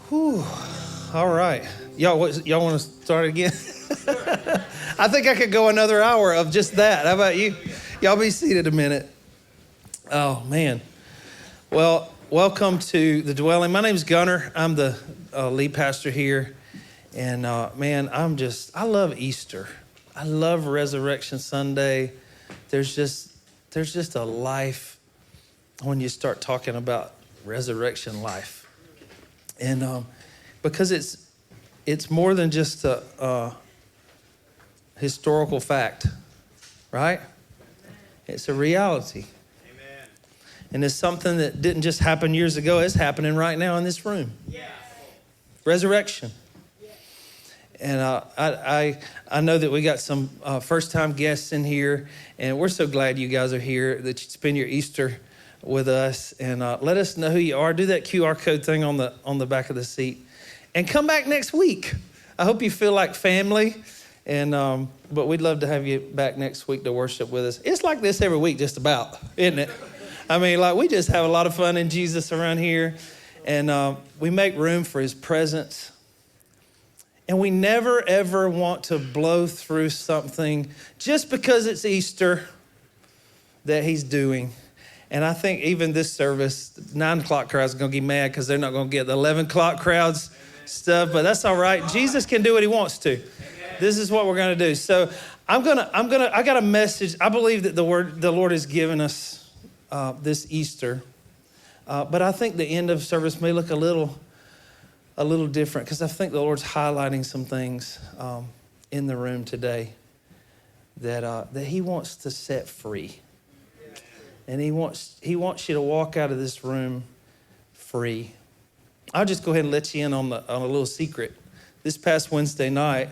Whew. All right. Y'all want to start again? I think I could go another hour of just that. How about you? Y'all be seated a minute. Oh, man. Well, welcome to the dwelling. My name's Gunner. I'm the lead pastor here. And man, I love Easter. I love Resurrection Sunday. There's just a life when you start talking about resurrection life. And because it's more than just a historical fact, right? It's a reality. Amen. And it's something that didn't just happen years ago. It's happening right now in this room. Yeah. Resurrection. And I know that we got some first-time guests in here, and we're so glad you guys are here, that you spend your Easter with us. And let us know who you are. Do that QR code thing on the back of the seat, and come back next week. I hope you feel like family, and but we'd love to have you back next week to worship with us. It's like this every week, just about, isn't it? I mean, like we just have a lot of fun in Jesus around here, and we make room for His presence. And we never, ever want to blow through something just because it's Easter that He's doing. And I think even this service, 9 o'clock crowd's going to get mad because they're not going to get the 11 o'clock crowd's stuff, but that's all right. Jesus can do what He wants to. This is what we're going to do. So I got a message. I believe that the Lord has given us this Easter. But I think the end of service may look a little different because I think the Lord's highlighting some things in the room today that He wants to set free. And He wants you to walk out of this room free. I'll just go ahead and let you in on a little secret. This past Wednesday night,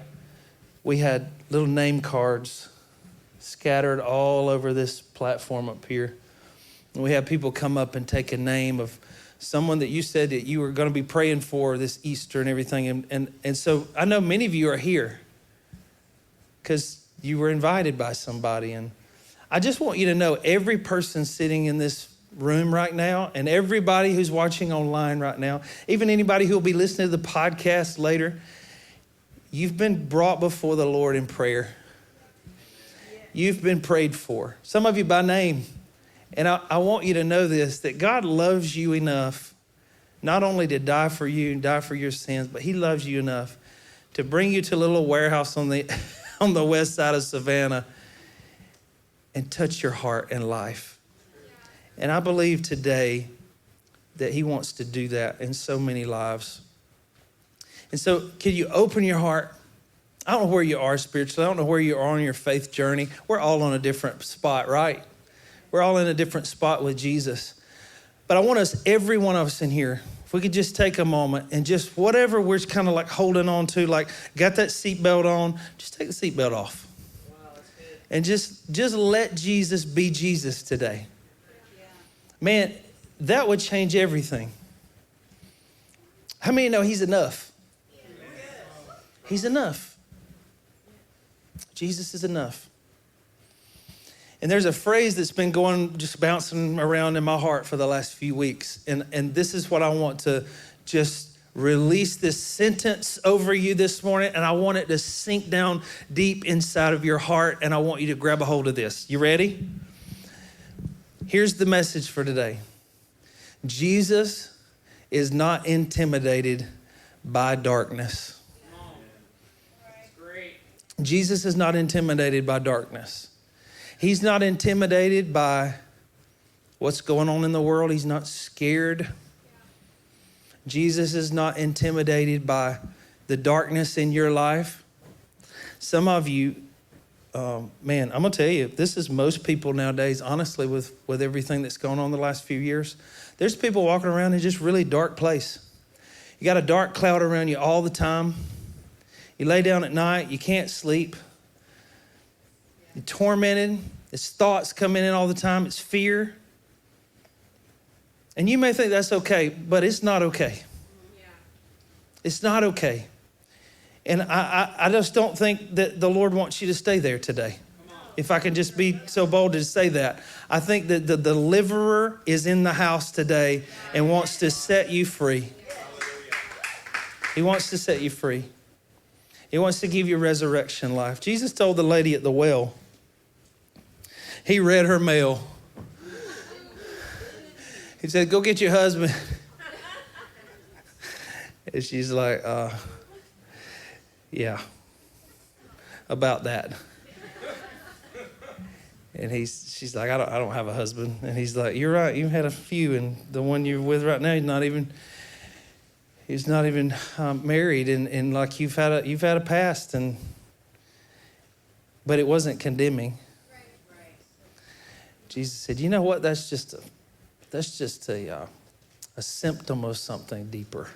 we had little name cards scattered all over this platform up here. And we had people come up and take a name of someone that you said that you were going to be praying for this Easter and everything. And so I know many of you are here because you were invited by somebody. And I just want you to know every person sitting in this room right now and everybody who's watching online right now, even anybody who will be listening to the podcast later, you've been brought before the Lord in prayer. You've been prayed for. Some of you by name. And I want you to know this, that God loves you enough not only to die for you and die for your sins, but He loves you enough to bring you to a little warehouse on the west side of Savannah and touch your heart and life. And I believe today that He wants to do that in so many lives. And so can you open your heart? I don't know where you are spiritually. I don't know where you are on your faith journey. We're all on a different spot, right? We're all in a different spot with Jesus. But I want us, every one of us in here, if we could just take a moment and just whatever we're kind of like holding on to, like got that seatbelt on, just take the seatbelt off. Wow, that's good. And just let Jesus be Jesus today. Yeah. Man, that would change everything. How many know He's enough? Yeah. He's enough. Jesus is enough. And there's a phrase that's been just bouncing around in my heart for the last few weeks. And this is what I want to just release this sentence over you this morning. And I want it to sink down deep inside of your heart. And I want you to grab a hold of this. You ready? Here's the message for today. Jesus is not intimidated by darkness. That's great. Jesus is not intimidated by darkness. He's not intimidated by what's going on in the world. He's not scared. Jesus is not intimidated by the darkness in your life. Some of you, man, I'm going to tell you, this is most people nowadays, honestly, with everything that's going on the last few years. There's people walking around in just really dark place. You got a dark cloud around you all the time. You lay down at night, you can't sleep. You're tormented. It's thoughts coming in all the time. It's fear. And you may think that's okay, but it's not okay. Yeah. It's not okay. And I just don't think that the Lord wants you to stay there today. If I can just be so bold to say that. I think that the deliverer is in the house today and wants to set you free. He wants to set you free. He wants to give you resurrection life. Jesus told the lady at the well, he read her mail. He said, go get your husband. And she's like, yeah, about that. And she's like, I don't have a husband. And he's like, you're right, you had a few, and the one you're with right now, he's not even married, and like you've had a past, but it wasn't condemning. Right. Jesus said, you know what? That's just a symptom of something deeper.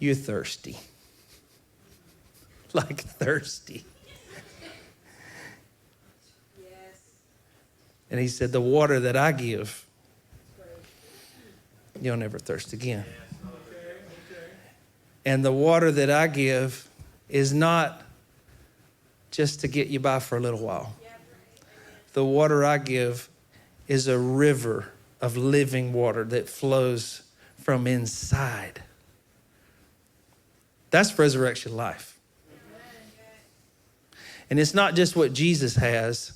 You're thirsty. Like thirsty. Yes. And he said, the water that I give, you'll never thirst again. And the water that I give is not just to get you by for a little while. The water I give is a river of living water that flows from inside. That's resurrection life. And it's not just what Jesus has,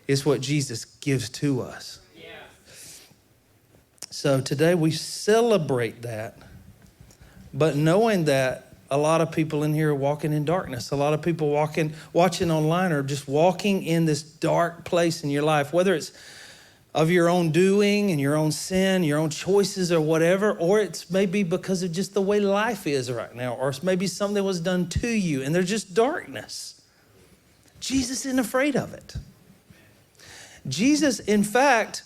it's what Jesus gives to us. Yeah. So today we celebrate that, but knowing that a lot of people in here are walking in darkness. A lot of people watching online are just walking in this dark place in your life, whether it's of your own doing and your own sin, your own choices or whatever, or it's maybe because of just the way life is right now, or it's maybe something was done to you and there's just darkness. Jesus isn't afraid of it. Jesus, in fact,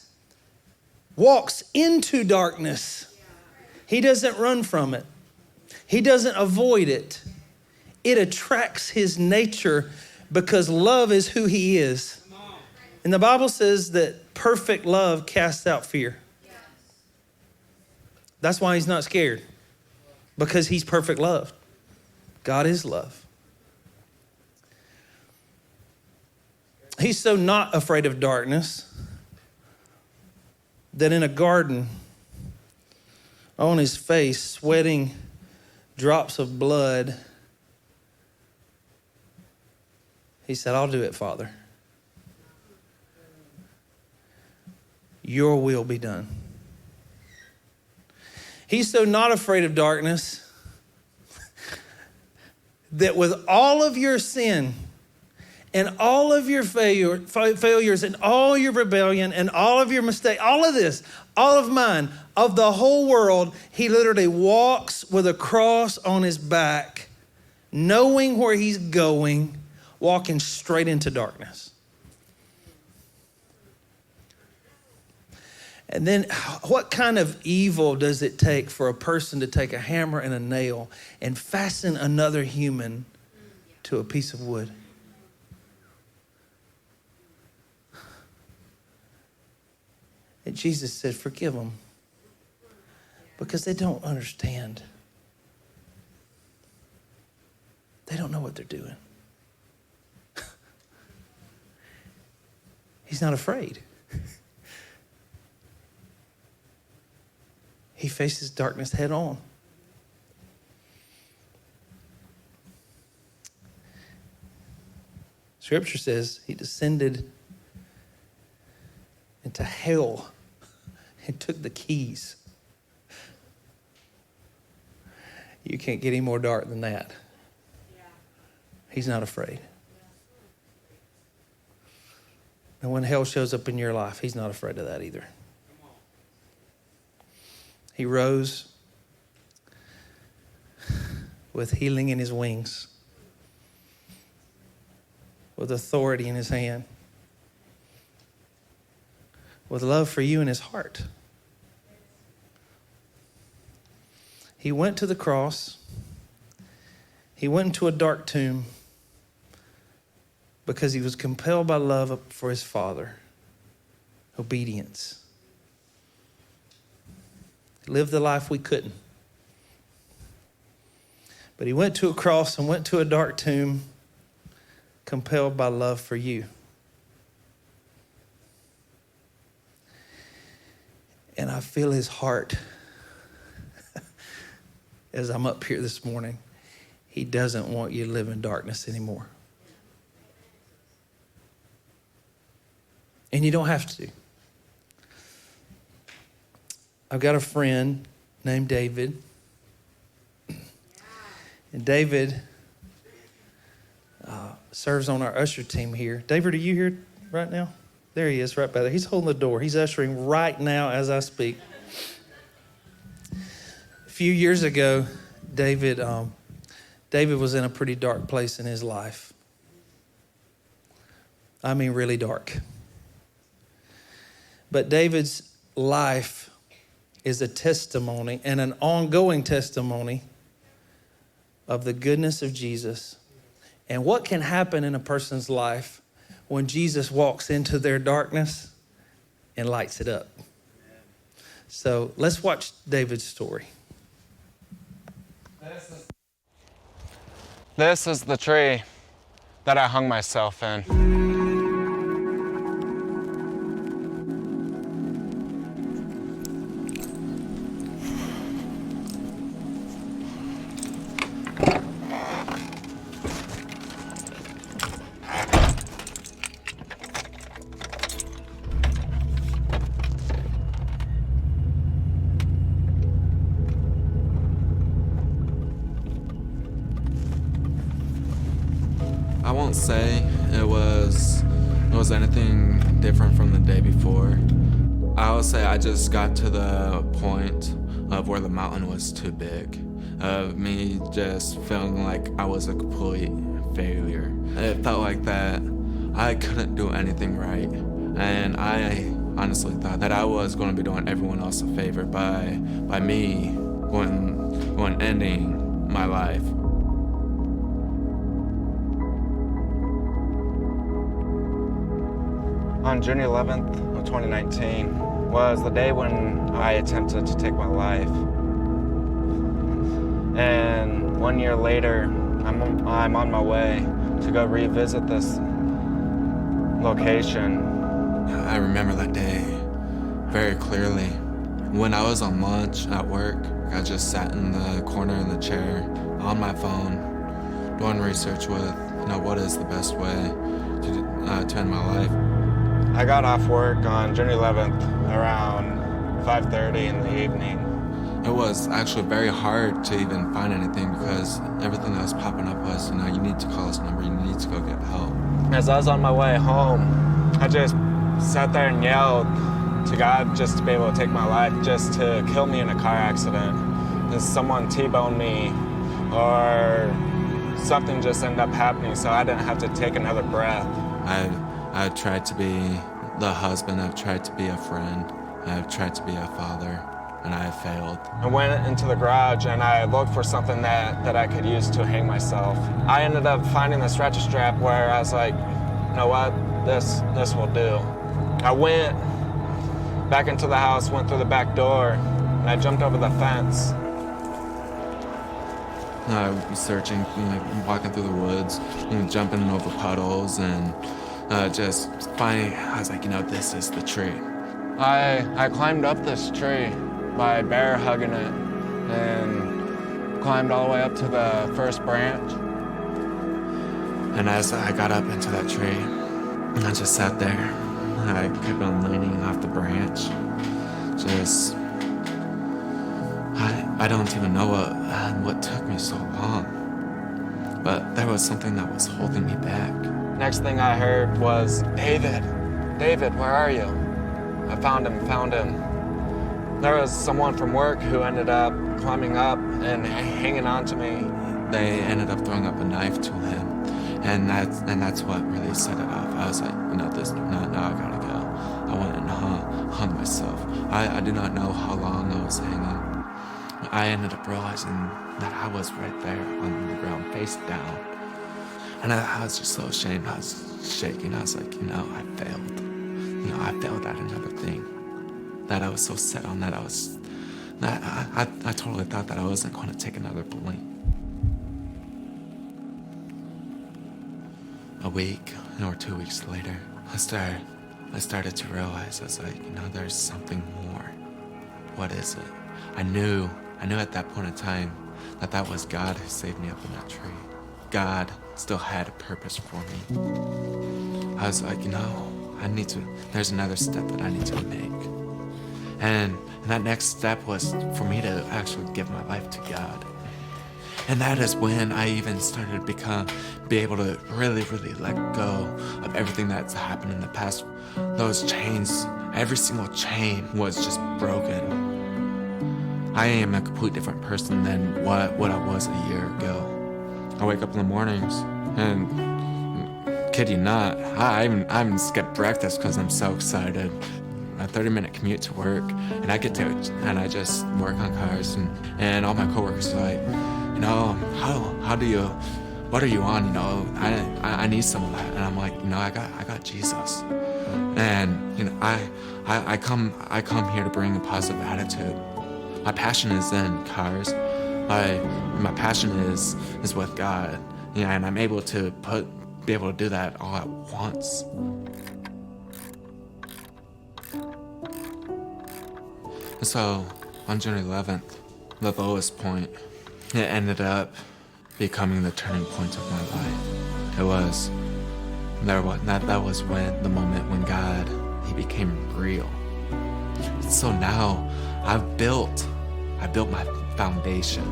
walks into darkness. He doesn't run from it. He doesn't avoid it. It attracts his nature because love is who he is. And the Bible says that perfect love casts out fear. That's why he's not scared, because he's perfect love. God is love. He's so not afraid of darkness that in a garden, on his face, sweating drops of blood, he said, I'll do it, Father. Your will be done. He's so not afraid of darkness that with all of your sin and all of your failures and all your rebellion and all of your mistake, all of this, all of mine, of the whole world, he literally walks with a cross on his back, knowing where he's going, walking straight into darkness. And then what kind of evil does it take for a person to take a hammer and a nail and fasten another human to a piece of wood? And Jesus said, forgive them, because they don't understand. They don't know what they're doing. He's not afraid. He faces darkness head on. Scripture says he descended into hell and took the keys. You can't get any more dark than that. He's not afraid. And when hell shows up in your life, he's not afraid of that either. He rose with healing in his wings, with authority in his hand, with love for you in his heart. He went to the cross. He went into a dark tomb because he was compelled by love for his Father. Obedience. He lived the life we couldn't. But he went to a cross and went to a dark tomb, compelled by love for you. And I feel his heart as I'm up here this morning, he doesn't want you to live in darkness anymore. And you don't have to. I've got a friend named David. And David serves on our usher team here. David, are you here right now? There he is, right by there. He's holding the door. He's ushering right now as I speak. A few years ago, David was in a pretty dark place in his life. I mean, really dark. But David's life is a testimony and an ongoing testimony of the goodness of Jesus and what can happen in a person's life when Jesus walks into their darkness and lights it up. So let's watch David's story. This is the tree that I hung myself in. I won't say it was anything different from the day before. I will say I just got to the point of where the mountain was too big, of me just feeling like I was a complete failure. It felt like that I couldn't do anything right, and I honestly thought that I was going to be doing everyone else a favor by me going ending my life. On June 11th of 2019 was the day when I attempted to take my life. And 1 year later, I'm on my way to go revisit this location. I remember that day very clearly. When I was on lunch at work, I just sat in the corner in the chair on my phone, doing research with, what is the best way to end my life. I got off work on June 11th around 5:30 in the evening. It was actually very hard to even find anything because everything that was popping up was, you need to call this number, you need to go get help. As I was on my way home, I just sat there and yelled to God just to be able to take my life, just to kill me in a car accident. Because someone T-boned me or something just ended up happening so I didn't have to take another breath. I've tried to be the husband, I've tried to be a friend, I've tried to be a father, and I have failed. I went into the garage and I looked for something that I could use to hang myself. I ended up finding this ratchet strap where I was like, you know what, this will do. I went back into the house, went through the back door, and I jumped over the fence. I was searching, walking through the woods, jumping over puddles, and just finally, I was like, this is the tree. I climbed up this tree by bear hugging it and climbed all the way up to the first branch. And as I got up into that tree, I just sat there. I kept on leaning off the branch. I don't even know what took me so long. But there was something that was holding me back. Next thing I heard was, David, where are you? I found him. There was someone from work who ended up climbing up and hanging on to me. They ended up throwing up a knife to him, and that's what really set it off. I was like, no, I gotta go. I went and hung myself. I do not know how long I was hanging. I ended up realizing that I was right there on the ground, face down. And I was just so ashamed. I was shaking. I was like, I failed. I failed at another thing. That I was so set on that I totally thought that I wasn't going to take another bullet. A week or 2 weeks later, I started to realize, I was like, there's something more. What is it? I knew at that point in time that was God who saved me up in that tree. God still had a purpose for me. I was like, there's another step that I need to make. And that next step was for me to actually give my life to God. And that is when I even started to be able to really, really let go of everything that's happened in the past. Those chains, every single chain was just broken. I am a completely different person than what I was a year ago. I wake up in the mornings and, kid you not, I even skip breakfast because I'm so excited. A 30-minute commute to work, and I just work on cars, and all my coworkers are like, what are you on? I need some of that. And I'm like, I got Jesus. And I come here to bring a positive attitude. My passion is in cars. My passion is with God. And I'm able to be able to do that all at once. And so on June 11th, the lowest point, it ended up becoming the turning point of my life. That was when the moment when God, he became real. So now I built my foundation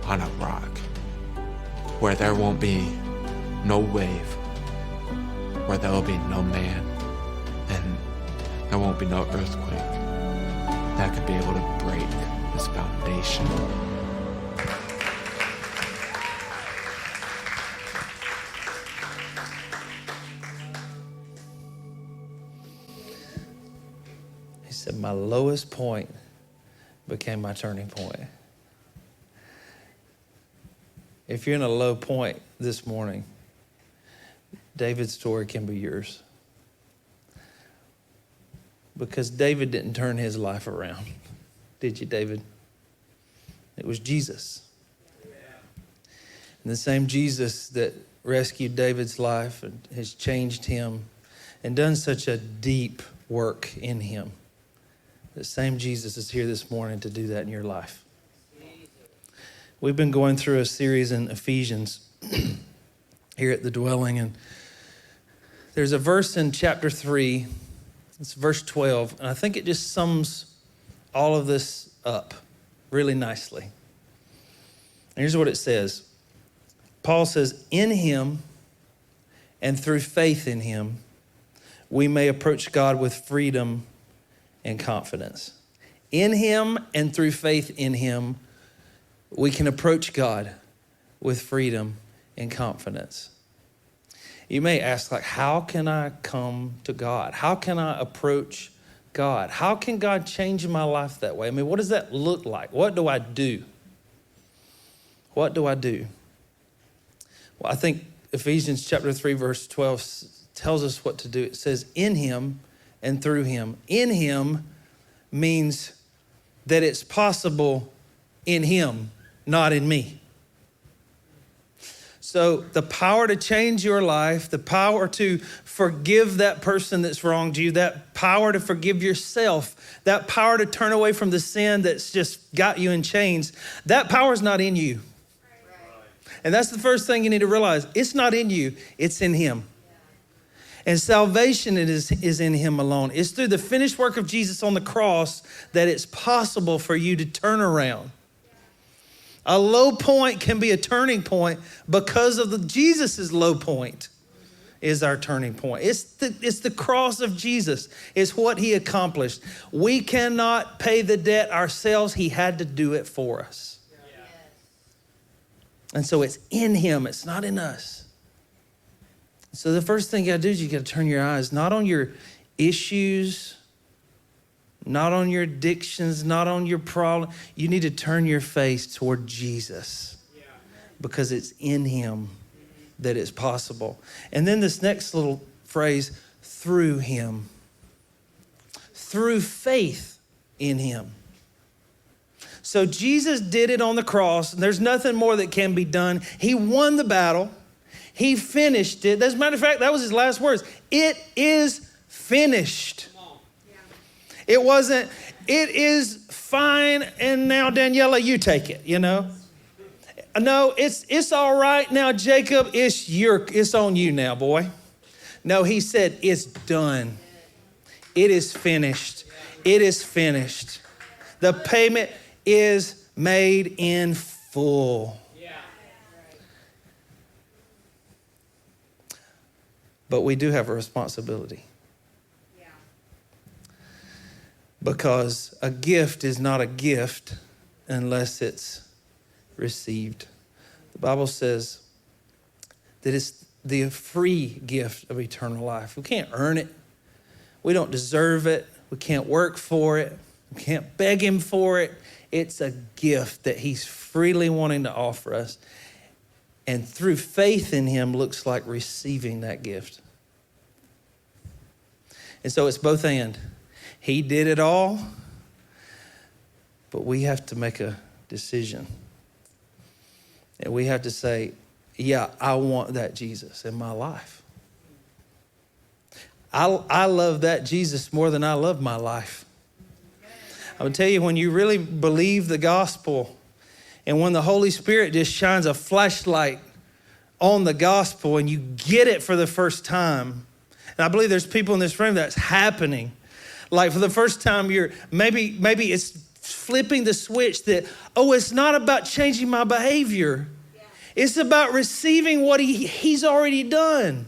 on a rock where there won't be no wave, where there will be no man, and there won't be no earthquake that could be able to break this foundation. He said, my lowest point became my turning point. If you're in a low point this morning, David's story can be yours. Because David didn't turn his life around. Did you, David? It was Jesus. And the same Jesus that rescued David's life and has changed him and done such a deep work in him. The same Jesus is here this morning to do that in your life. We've been going through a series in Ephesians here at the Dwelling, and there's a verse in chapter 3. It's verse 12, and I think it just sums all of this up really nicely. And here's what it says. Paul says, in him and through faith in him, we may approach God with freedom and confidence. In him and through faith in him, we can approach God with freedom and confidence. You may ask, how can I come to God? How can I approach God? How can God change my life that way? What does that look like? What do I do? What do I do? Well, I think Ephesians chapter 3, verse 12 tells us what to do. It says, in him and through him. In him means that it's possible in him, not in me. So the power to change your life, the power to forgive that person that's wronged you, that power to forgive yourself, that power to turn away from the sin that's just got you in chains, that power is not in you. And that's the first thing you need to realize. It's not in you, it's in him. And salvation is in him alone. It's through the finished work of Jesus on the cross that it's possible for you to turn around. A low point can be a turning point because of Jesus' low point is our turning point. It's the cross of Jesus. It's what he accomplished. We cannot pay the debt ourselves. He had to do it for us. Yeah. And so it's in him. It's not in us. So the first thing you got to do is you got to turn your eyes not on your issues, not on your addictions, not on your problem. You need to turn your face toward Jesus because it's in him that it's possible. And then this next little phrase, through him, through faith in him. So Jesus did it on the cross. And there's nothing more that can be done. He won the battle. He finished it. As a matter of fact, that was his last words. It is finished. It wasn't, it is fine. And now, Daniela, you take it, No, it's all right now, Jacob. It's on you now, boy. No, he said, it's done. It is finished. It is finished. The payment is made in full. But we do have a responsibility. Because a gift is not a gift unless it's received. The Bible says that it's the free gift of eternal life. We can't earn it. We don't deserve it. We can't work for it. We can't beg him for it. It's a gift that he's freely wanting to offer us. And through faith in him looks like receiving that gift. And so it's both and. He did it all, but we have to make a decision. And we have to say, yeah, I want that Jesus in my life. I love that Jesus more than I love my life. I would tell you, when you really believe the gospel and when the Holy Spirit just shines a flashlight on the gospel and you get it for the first time, and I believe there's people in this room that's happening. Like for the first time, maybe it's flipping the switch that, it's not about changing my behavior. Yeah. It's about receiving what he's already done.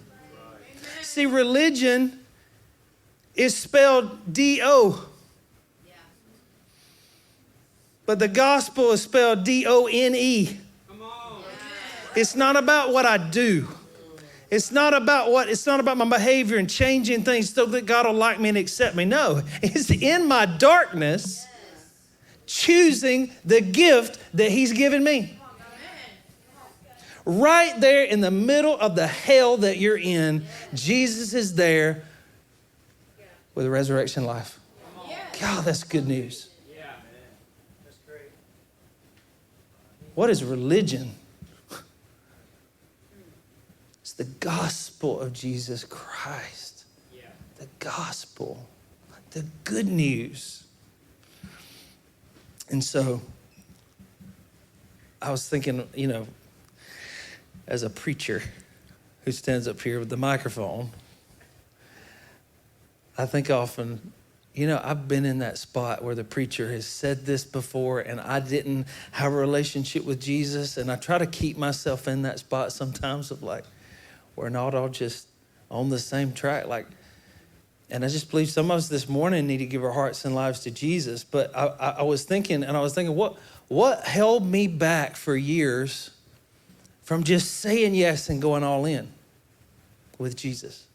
Right. See, religion is spelled D-O. Yeah. But the gospel is spelled D-O-N-E. Come on. It's not about what I do. It's not about my behavior and changing things so that God will like me and accept me. No, it's in my darkness, choosing the gift that he's given me. Right there in the middle of the hell that you're in, Jesus is there with a resurrection life. God, that's good news. What is religion? The gospel of Jesus Christ. Yeah. The gospel. The good news. And so I was thinking, as a preacher who stands up here with the microphone, I think often, I've been in that spot where the preacher has said this before and I didn't have a relationship with Jesus. And I try to keep myself in that spot sometimes of like, we're not all just on the same track. And I just believe some of us this morning need to give our hearts and lives to Jesus. But I was thinking, what held me back for years from just saying yes and going all in with Jesus?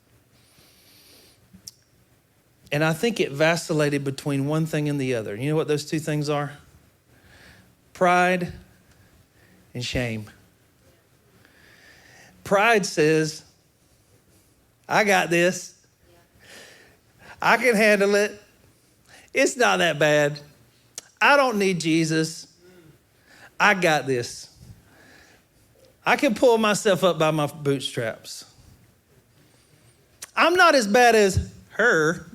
And I think it vacillated between one thing and the other. You know what those two things are? Pride and shame. Pride says, I got this. I can handle it. It's not that bad. I don't need Jesus. I got this. I can pull myself up by my bootstraps. I'm not as bad as her,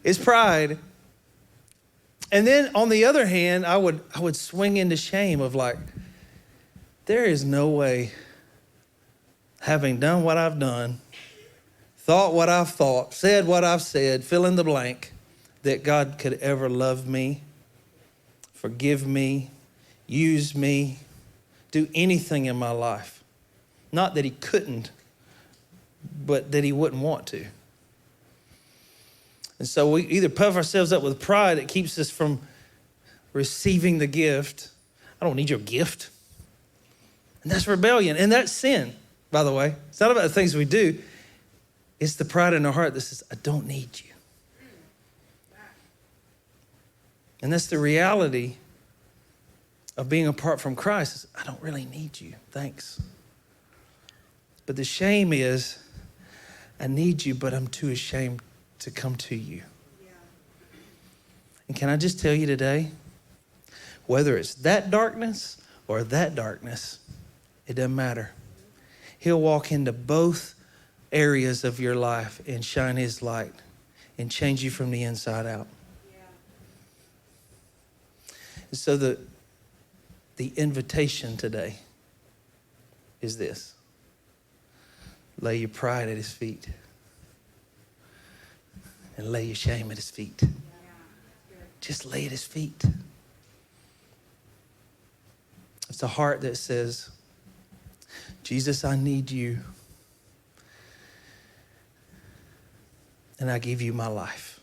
It's pride. And then on the other hand, I would swing into shame of like, there is no way, having done what I've done, thought what I've thought, said what I've said, fill in the blank, that God could ever love me, forgive me, use me, do anything in my life. Not that he couldn't, but that he wouldn't want to. And so we either puff ourselves up with pride that keeps us from receiving the gift. I don't need your gift. And that's rebellion. And that's sin, by the way. It's not about the things we do. It's the pride in our heart that says, I don't need you. And that's the reality of being apart from Christ. I don't really need you. Thanks. But the shame is, I need you, but I'm too ashamed to come to you. Yeah. And can I just tell you today, whether it's that darkness or that darkness, it doesn't matter. He'll walk into both areas of your life and shine his light and change you from the inside out. Yeah. And so the invitation today is this. Lay your pride at his feet and lay your shame at his feet. Yeah. Just lay at his feet. It's a heart that says, Jesus, I need you. And I give you my life.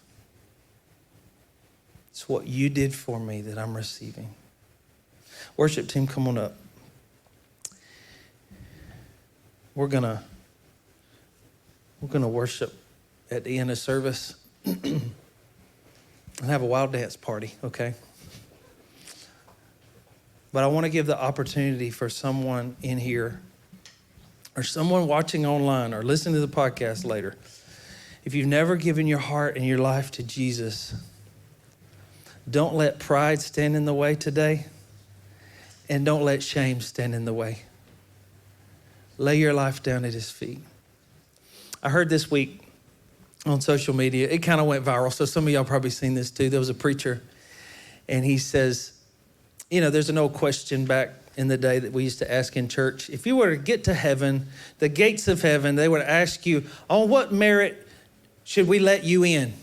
It's what you did for me that I'm receiving. Worship team, come on up. We're gonna worship at the end of service and have a wild dance party, okay? But I want to give the opportunity for someone in here or someone watching online or listening to the podcast later. If you've never given your heart and your life to Jesus, don't let pride stand in the way today, and don't let shame stand in the way. Lay your life down at his feet. I heard this week on social media, it kind of went viral, so some of y'all probably seen this too. There was a preacher, and he says, you know, there's an old question back in the day that we used to ask in church. If you were to get to heaven, the gates of heaven, they would ask you, on what merit should we let you in?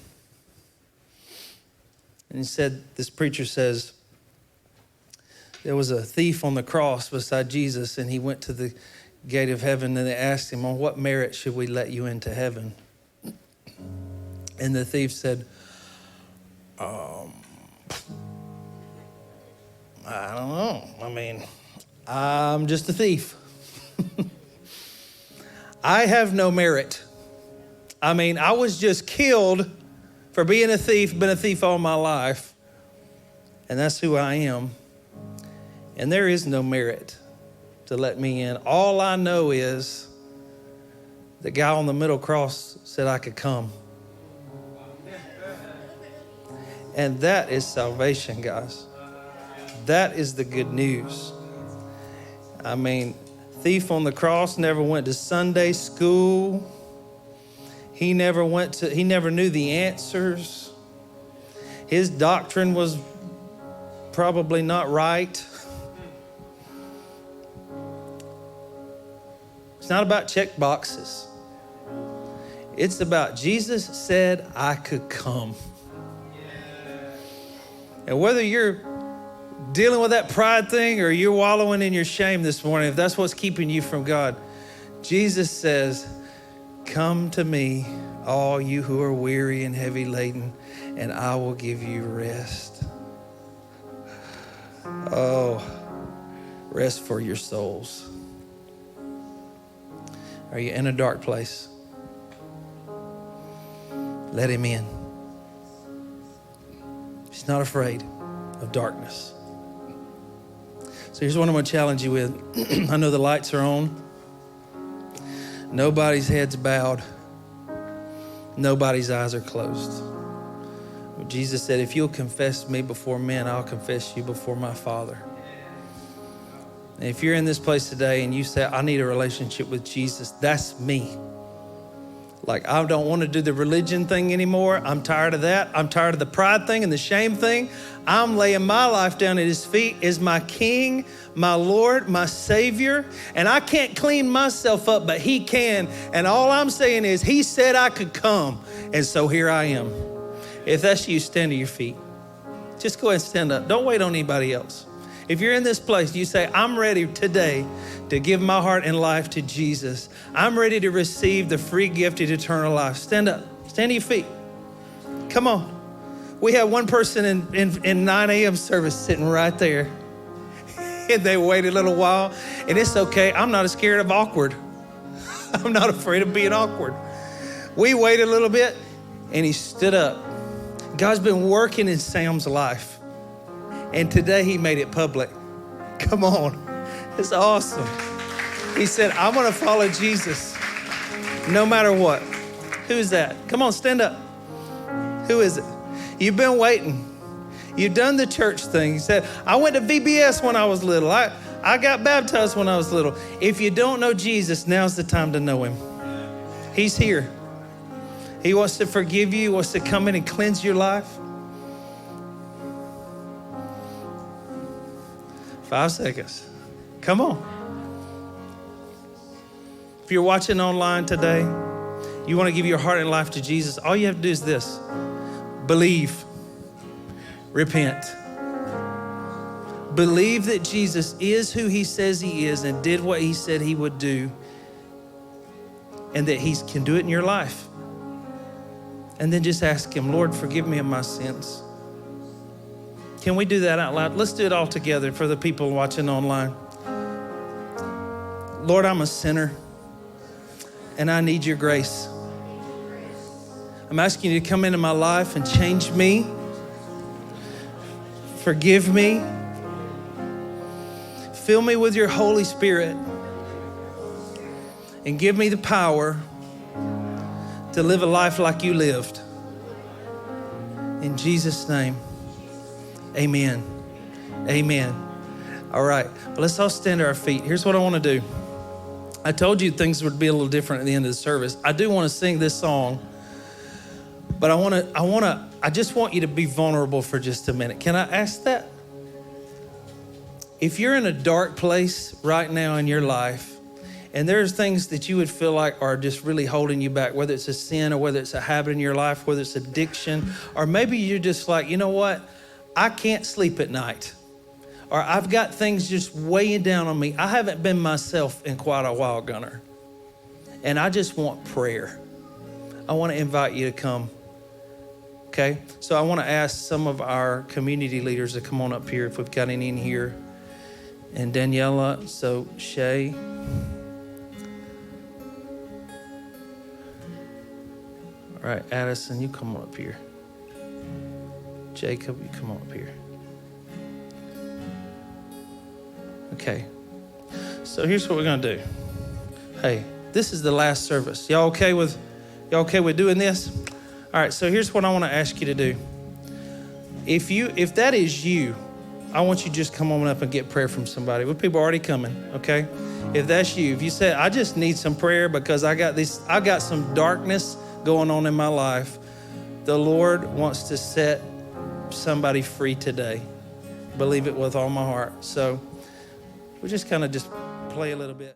And he said, this preacher says, there was a thief on the cross beside Jesus, and he went to the gate of heaven, and they asked him, on what merit should we let you into heaven? And the thief said, I don't know. I mean, I'm just a thief. I have no merit. I mean, I was just killed for being a thief, been a thief all my life. And that's who I am. And there is no merit to let me in. All I know is the guy on the middle cross said I could come. And that is salvation, guys. That is the good news. I mean, thief on the cross never went to Sunday school. He never knew the answers. His doctrine was probably not right. It's not about check boxes. It's about Jesus said I could come. And whether you're dealing with that pride thing or you're wallowing in your shame this morning, if that's what's keeping you from God, Jesus says, come to me, all you who are weary and heavy laden, and I will give you rest. Oh, rest for your souls. Are you in a dark place? Let him in. He's not afraid of darkness. So here's what I'm going to challenge you with. I know the lights are on. Nobody's head's bowed. Nobody's eyes are closed. Jesus said, if you'll confess me before men, I'll confess you before my Father. And if you're in this place today and you say, I need a relationship with Jesus, that's me. Like, I don't want to do the religion thing anymore. I'm tired of that. I'm tired of the pride thing and the shame thing. I'm laying my life down at his feet as my King, my Lord, my Savior. And I can't clean myself up, but he can. And all I'm saying is he said I could come. And so here I am. If that's you, stand to your feet. Just go ahead and stand up. Don't wait on anybody else. If you're in this place, you say, I'm ready today to give my heart and life to Jesus. I'm ready to receive the free gift of eternal life. Stand up. Stand to your feet. Come on. We had one person in 9 a.m. service sitting right there. And they waited a little while. And it's okay. I'm not scared of awkward. I'm not afraid of being awkward. We waited a little bit, and he stood up. God's been working in Sam's life. And today he made it public. Come on. It's awesome. He said, I'm going to follow Jesus no matter what. Who is that? Come on, stand up. Who is it? You've been waiting. You've done the church thing. You said, I went to VBS when I was little. I got baptized when I was little. If you don't know Jesus, now's the time to know him. He's here. He wants to forgive you. He wants to come in and cleanse your life. 5 seconds. Come on. If you're watching online today, you want to give your heart and life to Jesus, all you have to do is this: believe, repent. Believe that Jesus is who he says he is and did what he said he would do, and that he can do it in your life. And then just ask him, Lord, forgive me of my sins. Can we do that out loud? Let's do it all together for the people watching online. Lord, I'm a sinner and I need your grace. I'm asking you to come into my life and change me. Forgive me. Fill me with your Holy Spirit and give me the power to live a life like you lived. In Jesus' name, amen. Amen. All right, let's all stand to our feet. Here's what I want to do. I told you things would be a little different at the end of the service. I do want to sing this song, but I just want you to be vulnerable for just a minute. Can I ask that? If you're in a dark place right now in your life, and there's things that you would feel like are just really holding you back, whether it's a sin or whether it's a habit in your life, whether it's addiction, or maybe you're just like, you know what? I can't sleep at night. Or I've got things just weighing down on me. I haven't been myself in quite a while, Gunner. And I just want prayer. I want to invite you to come. Okay? So I want to ask some of our community leaders to come on up here if we've got any in here. And Daniela, so Shay. All right, Addison, you come on up here. Jacob, you come on up here. Okay, so here's what we're gonna do. Hey, this is the last service. Y'all okay with doing this? All right, so here's what I want to ask you to do. If that is you, I want you to just come on up and get prayer from somebody. With people already coming, okay? If that's you, if you say, I just need some prayer because I got some darkness going on in my life, the Lord wants to set somebody free today. Believe it with all my heart. So we just kind of just play a little bit.